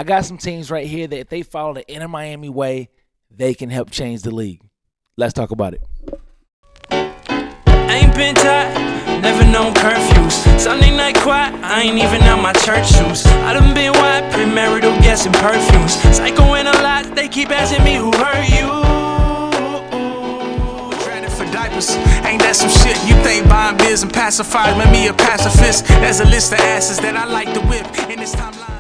I got some teams right here that if they follow the Inter Miami way, they can help change the league. Let's talk about it. Ain't been tight, never known curfews. Sunday night quiet, I ain't even out my church shoes. I done been wide, premarital guessing perfumes. Psychoing a lot, they keep asking me who hurt you. Dreaded for diapers, ain't that some shit? You think buying beers and pacifiers made me a pacifist? There's a list of asses that I like to whip in this timeline.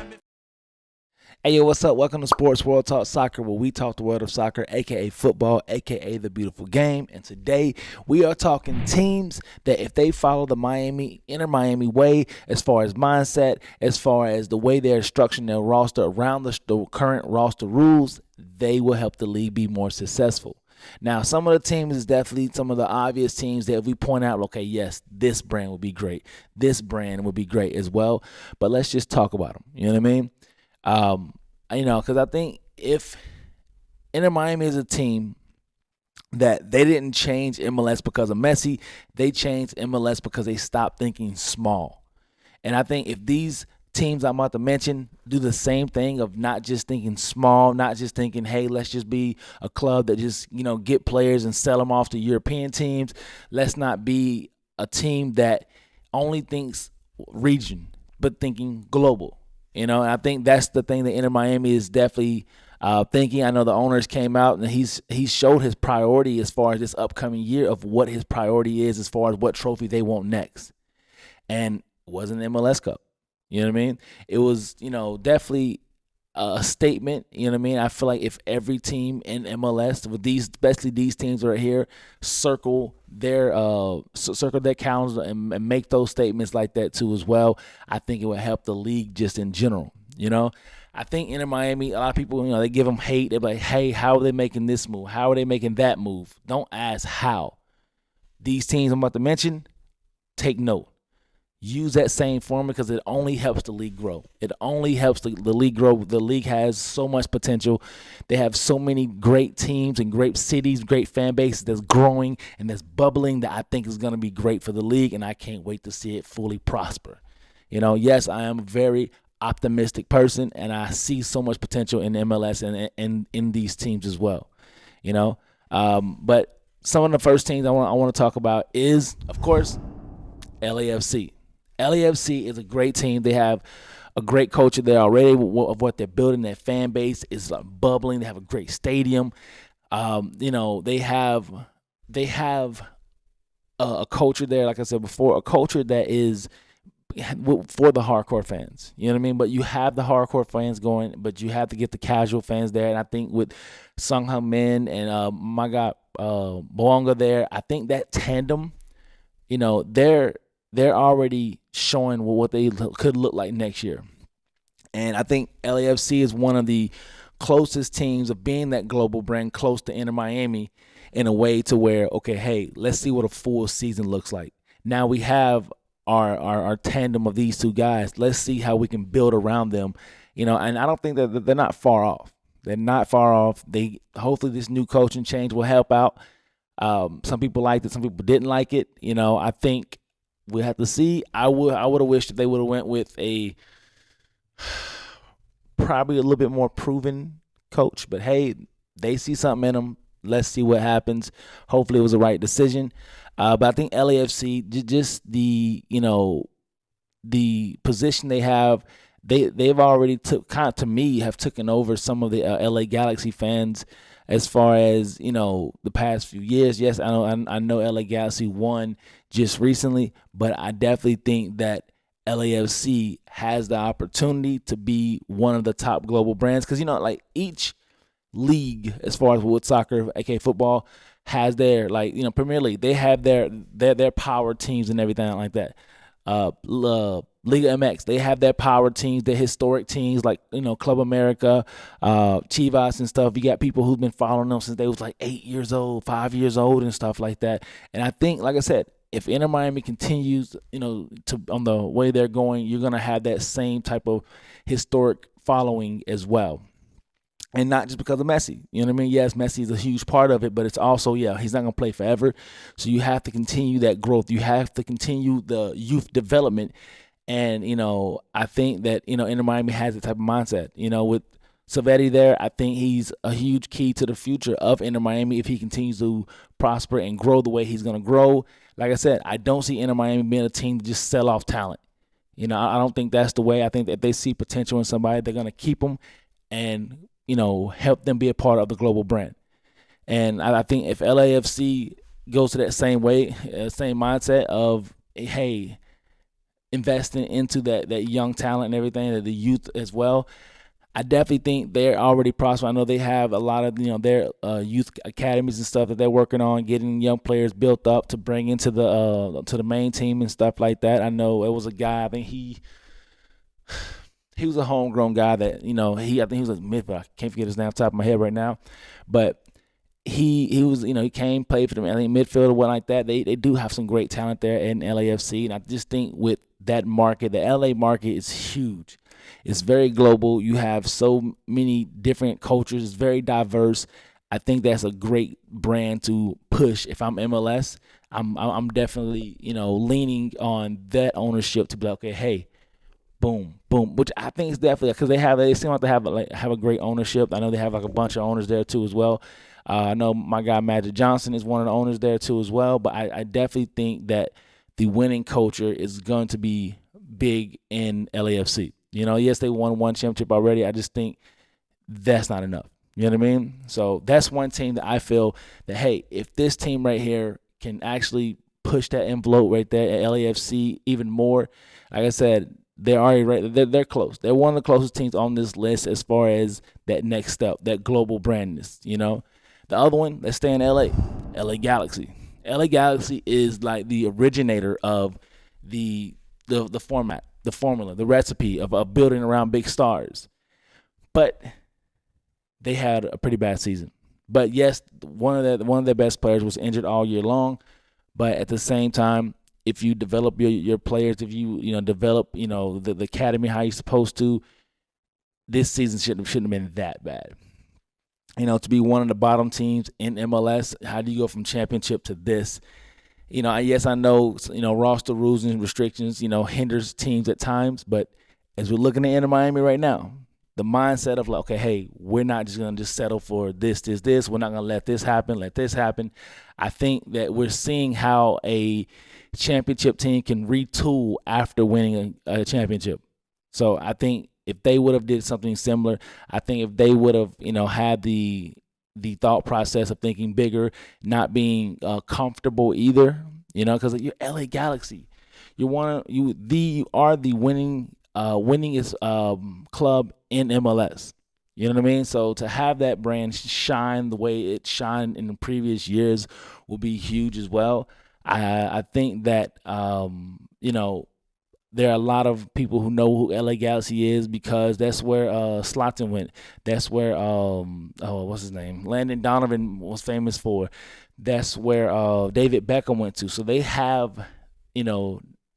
Hey, yo, what's up? Welcome to Sports World Talk Soccer, where we talk the world of soccer, a.k.a. football, a.k.a. the beautiful game. And today, we are talking teams that if they follow the Inter Miami way, as far as mindset, as far as the way they're structuring their roster around the current roster rules, they will help the league be more successful. Now, some of the teams is definitely some of the obvious teams that if we point out, okay, yes, this brand would be great. This brand would be great as well. But let's just talk about them. You know what I mean? Because I think if Inter Miami is a team that they didn't change MLS because of Messi, they changed MLS because they stopped thinking small. And I think if these teams I'm about to mention do the same thing of not just thinking small, not just thinking, hey, let's just be a club that just, get players and sell them off to European teams. Let's not be a team that only thinks region, but thinking global. And I think that's the thing that Inter Miami is definitely thinking. I know the owners came out and he showed his priority as far as this upcoming year of what his priority is as far as what trophy they want next. And it wasn't the MLS Cup. You know what I mean? It was, definitely a statement. You know what I mean? I feel like if every team in MLS, with especially these teams right here, circle their calendars and make those statements like that too as well, I think it would help the league just in general. I think Inter Miami, a lot of people, they give them hate. They're like, hey, how are they making this move? How are they making that move? Don't ask how. These teams I'm about to mention, take note. Use that same formula because it only helps the league grow. It only helps the league grow. The league has so much potential. They have so many great teams and great cities, great fan bases that's growing and that's bubbling that I think is going to be great for the league, and I can't wait to see it fully prosper. Yes, I am a very optimistic person, and I see so much potential in MLS and in these teams as well. But some of the first teams I want to talk about is, of course, LAFC. LAFC is a great team. They have a great culture there already of what they're building. Their fan base is bubbling. They have a great stadium. They have a culture there, like I said before, a culture that is for the hardcore fans. You know what I mean? But you have the hardcore fans going, but you have to get the casual fans there. And I think with Sung Ha Min and Boanga there, I think that tandem, they're already showing what they could look like next year. And I think LAFC is one of the closest teams of being that global brand close to Inter Miami in a way to where, okay, hey, let's see what a full season looks like. Now we have our tandem of these two guys. Let's see how we can build around them. And I don't think that they're not far off. They're not far off. Hopefully this new coaching change will help out. Some people liked it. Some people didn't like it. I think we'll have to see. I would have wished that they would have went with a probably a little bit more proven coach. But, hey, they see something in them. Let's see what happens. Hopefully it was the right decision. But I think LAFC, just the position they have, they've already have taken over some of the LA Galaxy fans as far as, the past few years. Yes, I know LA Galaxy won just recently, but I definitely think that LAFC has the opportunity to be one of the top global brands because, each league as far as with soccer, aka football, has their, Premier League. They have their power teams and everything like that. Liga MX, they have their power teams, their historic teams like, Club America, Chivas and stuff. You got people who've been following them since they was 8 years old, 5 years old and stuff like that. And I think, like I said, if Inter Miami continues, on the way they're going, you're going to have that same type of historic following as well. And not just because of Messi. You know what I mean? Yes, Messi is a huge part of it, but it's also, he's not going to play forever. So you have to continue that growth. You have to continue the youth development And, I think that, Inter Miami has the type of mindset. With Savetti there, I think he's a huge key to the future of Inter Miami if he continues to prosper and grow the way he's going to grow. Like I said, I don't see Inter Miami being a team to just sell off talent. I don't think that's the way. I think that if they see potential in somebody, they're going to keep them and, help them be a part of the global brand. And I think if LAFC goes to that same way, same mindset of, hey, investing into that young talent and everything, the youth as well, I definitely think they're already prosperous. I know they have a lot of their youth academies and stuff that they're working on, getting young players built up to bring into the main team and stuff like that. I know it was a guy. I think he was a homegrown guy that I think he was a midfielder. I can't forget his name off the top of my head right now, but he was he came played for them. I think midfielder, one like that. They do have some great talent there in LAFC, and I just think with that market, the LA market is huge. It's very global. You have so many different cultures. It's very diverse. I think that's a great brand to push. If I'm MLS, I'm definitely leaning on that ownership to be like, okay, hey, boom, boom. Which I think is definitely because they seem like they have a great ownership. I know they have like a bunch of owners there too as well. I know my guy Magic Johnson is one of the owners there too as well. But I definitely think that the winning culture is going to be big in LAFC. Yes, they won one championship already. I just think that's not enough. You know what I mean? So that's one team that I feel that, hey, if this team right here can actually push that envelope right there at LAFC even more, like I said, they're already right. They're close. They're one of the closest teams on this list as far as that next step, that global brandness. The other one, let's stay in LA Galaxy. LA Galaxy is like the originator of the format, the formula, the recipe of building around big stars. But they had a pretty bad season. But yes, one of their best players was injured all year long. But at the same time, if you develop your players, if you develop the academy how you're supposed to, this season shouldn't have been that bad. To be one of the bottom teams in MLS, how do you go from championship to this? Yes, I know, roster rules and restrictions, hinders teams at times. But as we're looking at Inter Miami right now, the mindset of like, okay, hey, we're not just going to just settle for this. We're not going to let this happen. I think that we're seeing how a championship team can retool after winning a championship. So I think if they would have did something similar, I think if they would have, had the thought process of thinking bigger, not being comfortable either, because you're LA Galaxy, you are the winningest club in MLS. You know what I mean? So to have that brand shine the way it shined in the previous years will be huge as well. I think that there are a lot of people who know who LA Galaxy is because that's where Slotin went. That's where what's his name? Landon Donovan was famous for. That's where David Beckham went to. So they have,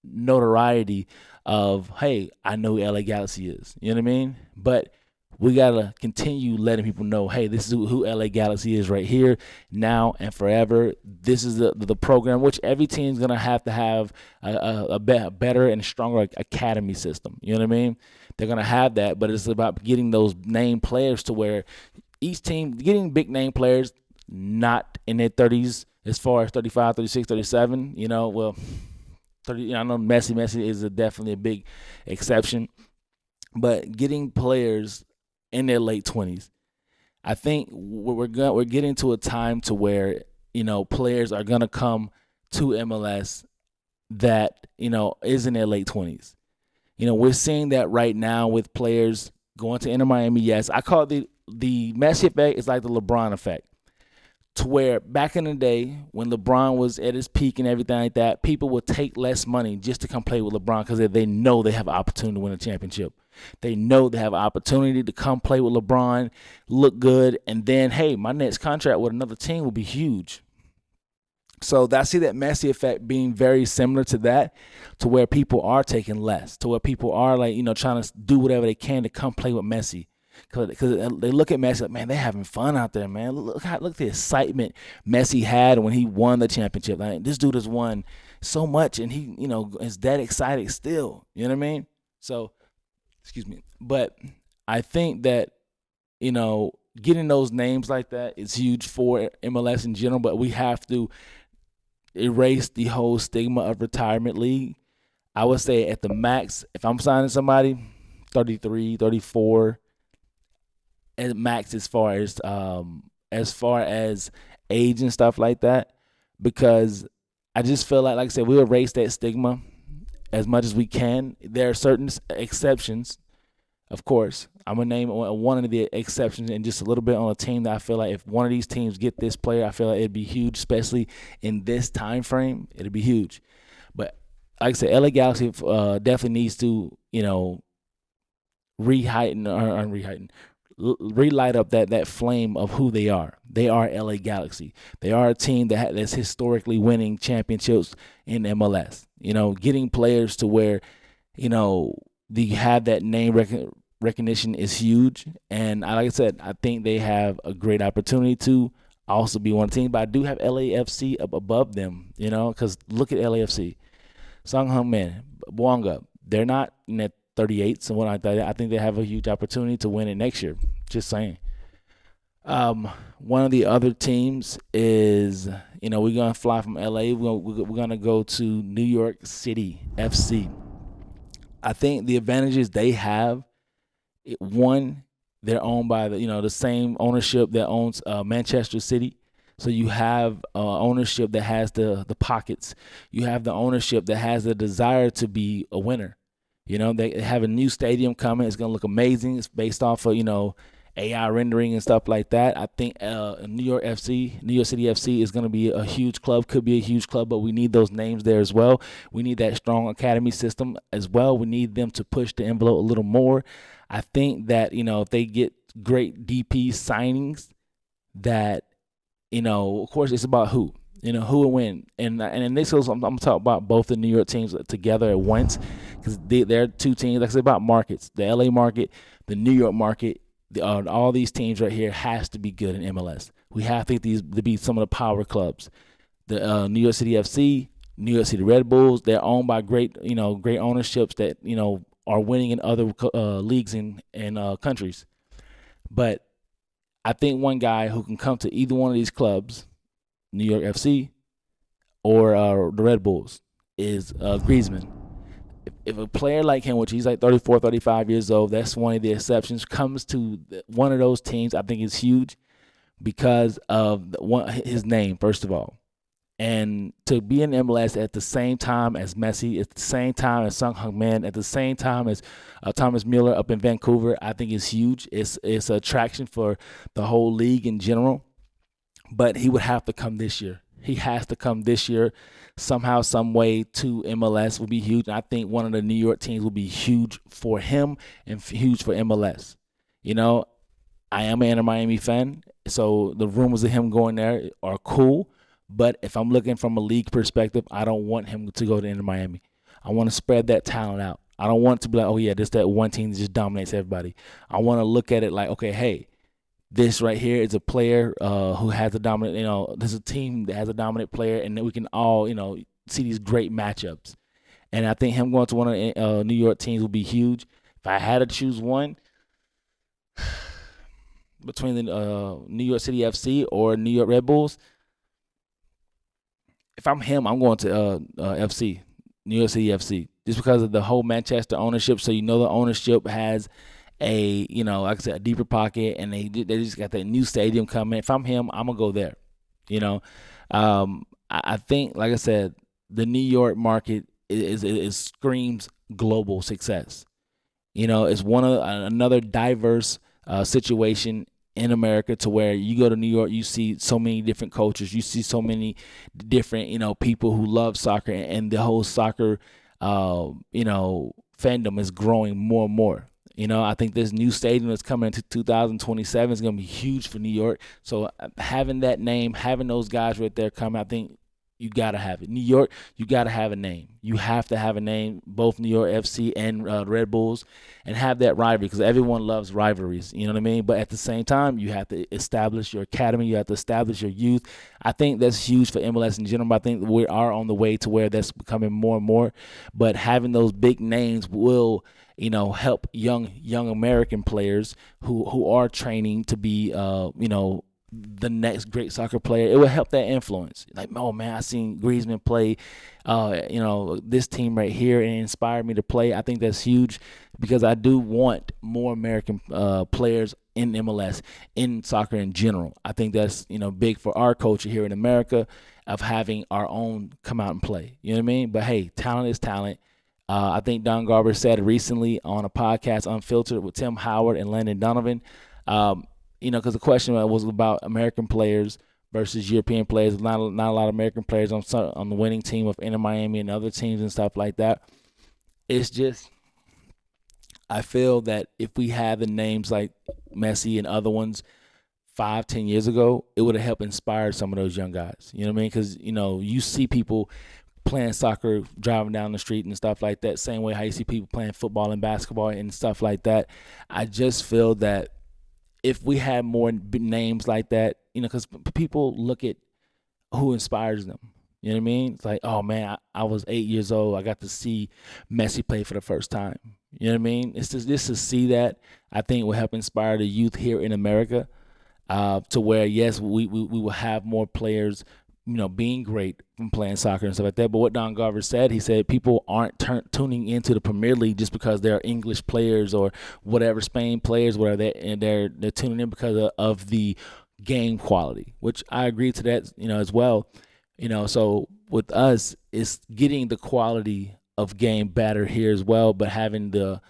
notoriety of, hey, I know who LA Galaxy is. You know what I mean? But we got to continue letting people know, hey, this is who LA Galaxy is right here, now and forever. This is the program, which every team's going to have a better and stronger academy system. You know what I mean? They're going to have that, but it's about getting those name players to where each team, getting big name players, not in their 30s, as far as 35, 36, 37, 30, I know Messi is definitely a big exception, but getting players in their late 20s. I think we're getting to a time to where, players are going to come to MLS that, is in their late 20s. We're seeing that right now with players going to Inter Miami. Yes, I call it the Messi effect is like the LeBron effect, to where back in the day when LeBron was at his peak and everything like that, people would take less money just to come play with LeBron because they know they have an opportunity to win a championship. They know they have an opportunity to come play with LeBron, look good, and then, hey, my next contract with another team will be huge. So I see that Messi effect being very similar to that, to where people are taking less, to where people are like, trying to do whatever they can to come play with Messi. Because they look at Messi like, man, they're having fun out there, man. Look at the excitement Messi had when he won the championship. Like, this dude has won so much, and he, is that excited still. You know what I mean? So, excuse me. But I think that, getting those names like that is huge for MLS in general, but we have to erase the whole stigma of retirement league. I would say at the max, if I'm signing somebody, 33, 34, at max as far as age and stuff like that, because I just feel like I said, we'll erase that stigma as much as we can. There are certain exceptions, of course. I'm gonna name one of the exceptions and just a little bit on a team that I feel like if one of these teams get this player, I feel like it'd be huge, especially in this time frame. It'd be huge. But like I said, LA Galaxy definitely needs to, relight up that flame of who they are. They are LA Galaxy. They are a team that's historically winning championships in MLS. Getting players to where, you have that name recognition is huge. And like I said, I think they have a great opportunity to also be one team. But I do have LAFC up above them, because look at LAFC. Sung Hung Min, Bwanga, they're not in that 38, so what I think they have a huge opportunity to win it next year. Just saying. One of the other teams is, we're gonna fly from LA. We're gonna go to New York City FC. I think the advantages they have, one, they're owned by the same ownership that owns Manchester City. So you have ownership that has the pockets. You have the ownership that has the desire to be a winner. They have a new stadium coming. It's gonna look amazing. It's based off of AI rendering and stuff like that. I think New York City FC is gonna be a huge club. Could be a huge club, but we need those names there as well. We need that strong academy system as well. We need them to push the envelope a little more. I think that if they get great DP signings, that of course, it's about who will win. And in this case, I'm going to talk about both the New York teams together at once, because they're two teams. Like I said, about markets, the LA market, the New York market. All these teams right here has to be good in MLS. We have to get these to be some of the power clubs. The New York City FC, New York City Red Bulls. They're owned by great ownerships that are winning in other leagues and countries. But I think one guy who can come to either one of these clubs, New York FC or the Red Bulls, is Griezmann. If a player like him, which he's like 34, 35 years old, that's one of the exceptions, comes to one of those teams, I think it's huge because of his name, first of all. And to be in MLS at the same time as Messi, at the same time as Sung Hung Min, at the same time as Thomas Mueller up in Vancouver, I think is huge. It's an attraction for the whole league in general. But he would have to come this year. He has to come this year somehow, some way to MLS will be huge. And I think one of the New York teams will be huge for him and huge for MLS. I am an Inter Miami fan, so the rumors of him going there are cool. But if I'm looking from a league perspective, I don't want him to go to Inter Miami. I want to spread that talent out. I don't want it to be like, oh, yeah, this that one team that just dominates everybody. I want to look at it like, okay, hey, this right here is a player who has a dominant, this is a team that has a dominant player, and then we can all, see these great matchups. And I think him going to one of the New York teams will be huge. If I had to choose one between the New York City FC or New York Red Bulls, if I'm him, I'm going to FC, New York City FC, just because of the whole Manchester ownership. So the ownership has a like I said, a deeper pocket, and they just got that new stadium coming. If I'm him, I'm gonna go there. I think, like I said, the New York market is screams global success. It's one of another diverse situation in America, to where you go to New York, you see so many different cultures, you see so many different people who love soccer, and the whole soccer fandom is growing more and more. I think this new stadium that's coming into 2027 is going to be huge for New York. So having that name, having those guys right there come, I think, you got to have it. New York, you got to have a name. You have to have a name, both New York FC and Red Bulls, and have that rivalry because everyone loves rivalries. You know what I mean? But at the same time, you have to establish your academy. You have to establish your youth. I think that's huge for MLS in general. But I think we are on the way to where that's becoming more and more. But having those big names will help young American players who are training to be the next great soccer player. It will help that influence. Like, oh man, I seen Griezmann play, this team right here, and it inspired me to play. I think that's huge because I do want more American players in MLS, in soccer in general. I think that's big for our culture here in America of having our own come out and play. You know what I mean? But hey, talent is talent. I think Don Garber said recently on a podcast, Unfiltered, with Tim Howard and Landon Donovan. Because the question was about American players versus European players. Not a lot of American players on the winning team of Inter Miami and other teams and stuff like that. It's just, I feel that if we had the names like Messi and other ones 5-10 years ago, it would have helped inspire some of those young guys. You know what I mean? Because, you see people playing soccer, driving down the street and stuff like that, same way how you see people playing football and basketball and stuff like that. I just feel that if we had more names like that, because people look at who inspires them. You know what I mean? It's like, oh man, I was 8 years old. I got to see Messi play for the first time. You know what I mean? It's just to see that, I think will help inspire the youth here in America to where, yes, we will have more players being great from playing soccer and stuff like that. But what Don Garver said, he said people aren't tuning into the Premier League just because they're English players or whatever, Spain players, whatever. They're tuning in because of the game quality, which I agree to that, as well. So with us, it's getting the quality of game better here as well, but having the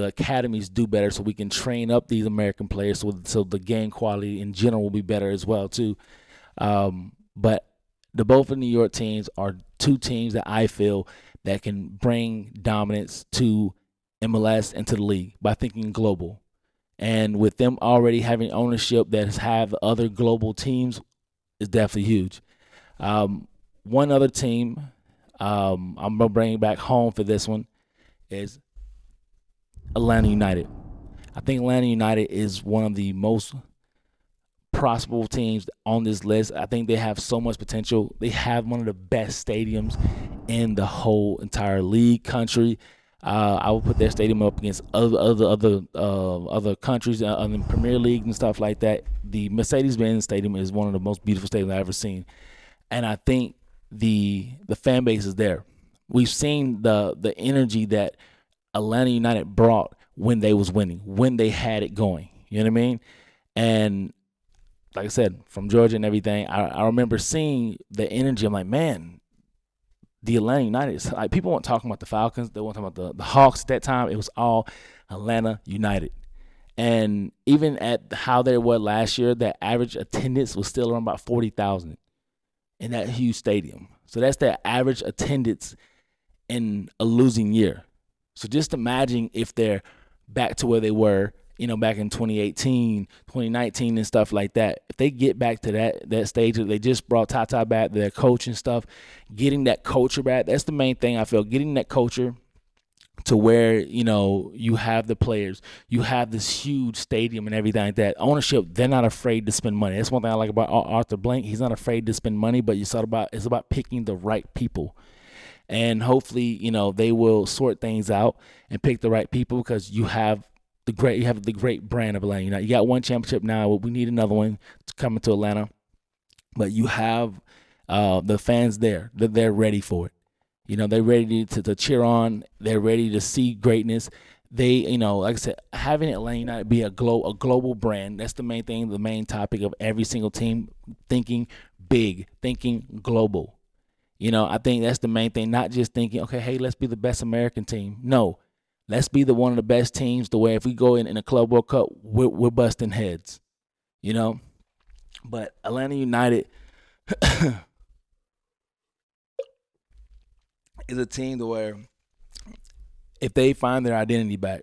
academies do better so we can train up these American players so the game quality in general will be better as well too. But the both of New York teams are two teams that I feel that can bring dominance to MLS and to the league by thinking global. And with them already having ownership that have other global teams is definitely huge. One other team I'm going to bring back home for this one is Atlanta United. I think Atlanta United is one of the most prosperous teams on this list. I think they have so much potential. They have one of the best stadiums in the whole entire league country. I would put their stadium up against other countries in the Premier League and stuff like that. The Mercedes-Benz Stadium is one of the most beautiful stadiums I've ever seen, and I think the fan base is there. We've seen the energy that Atlanta United brought when they was winning, when they had it going. You know what I mean? And like I said, from Georgia and everything, I remember seeing the energy. I'm like, man, the Atlanta United, like, people weren't talking about the Falcons. They weren't talking about the Hawks at that time. It was all Atlanta United. And even at how they were last year, that average attendance was still around about 40,000 in that huge stadium. So that's their average attendance in a losing year. So just imagine if they're back to where they were, back in 2018, 2019 and stuff like that. If they get back to that stage, they just brought Tata back, their coach and stuff, getting that culture back. That's the main thing I feel, getting that culture to where, you have the players, you have this huge stadium and everything like that. Ownership, they're not afraid to spend money. That's one thing I like about Arthur Blank. He's not afraid to spend money, but it's about picking the right people. And hopefully, they will sort things out and pick the right people because you have the great brand of Atlanta United. You got one championship now. We need another one to come into Atlanta. But you have the fans there. They're ready for it. They're ready to cheer on. They're ready to see greatness. They, like I said, having Atlanta United be a global brand, that's the main thing, the main topic of every single team, thinking big, thinking global. I think that's the main thing, not just thinking, okay, hey, let's be the best American team. No, let's be one of the best teams to where if we go in a Club World Cup, we're busting heads, But Atlanta United is a team to where if they find their identity back,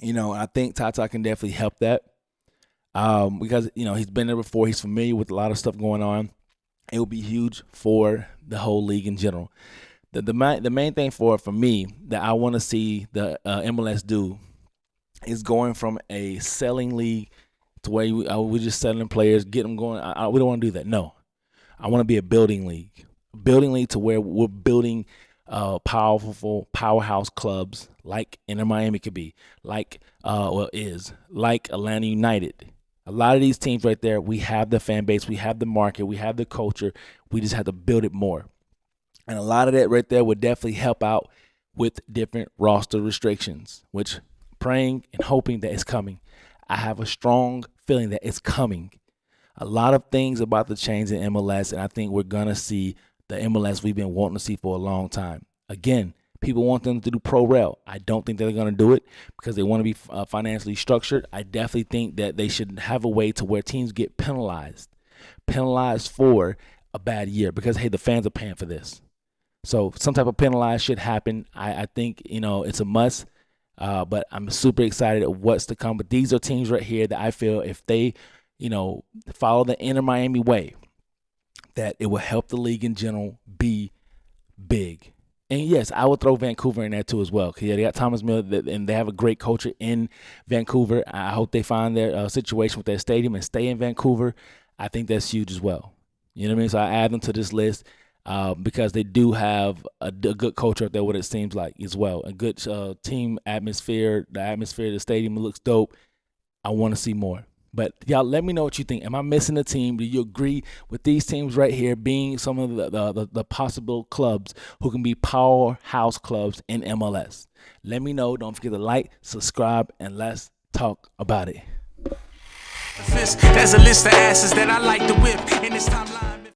I think Tata can definitely help that because, he's been there before. He's familiar with a lot of stuff going on. It will be huge for the whole league in general. The main thing for me that I want to see the MLS do is going from a selling league to where we're just selling players, get them going. We don't want to do that. No, I want to be a building league to where we're building powerful powerhouse clubs like Inter Miami could be, like like Atlanta United. A lot of these teams right there, we have the fan base, we have the market, we have the culture. We just have to build it more. And a lot of that right there would definitely help out with different roster restrictions, which praying and hoping that it's coming. I have a strong feeling that it's coming. A lot of things about the change in MLS, and I think we're going to see the MLS we've been wanting to see for a long time. Again, people want them to do pro rel. I don't think they're going to do it because they want to be financially structured. I definitely think that they should have a way to where teams get penalized for a bad year because, hey, the fans are paying for this. So some type of penalize should happen. I think, it's a must, but I'm super excited at what's to come. But these are teams right here that I feel if they, follow the Inter Miami way, that it will help the league in general be big. And yes, I would throw Vancouver in there too as well. Cause they got Thomas Miller, and they have a great culture in Vancouver. I hope they find their situation with their stadium and stay in Vancouver. I think that's huge as well. You know what I mean? So I add them to this list because they do have a good culture up there, what it seems like as well. A good team atmosphere. The atmosphere of the stadium looks dope. I want to see more. But y'all, let me know what you think. Am I missing a team? Do you agree with these teams right here being some of the possible clubs who can be powerhouse clubs in MLS? Let me know. Don't forget to like, subscribe, and let's talk about it. There's a list of asses that I like to whip in this timeline.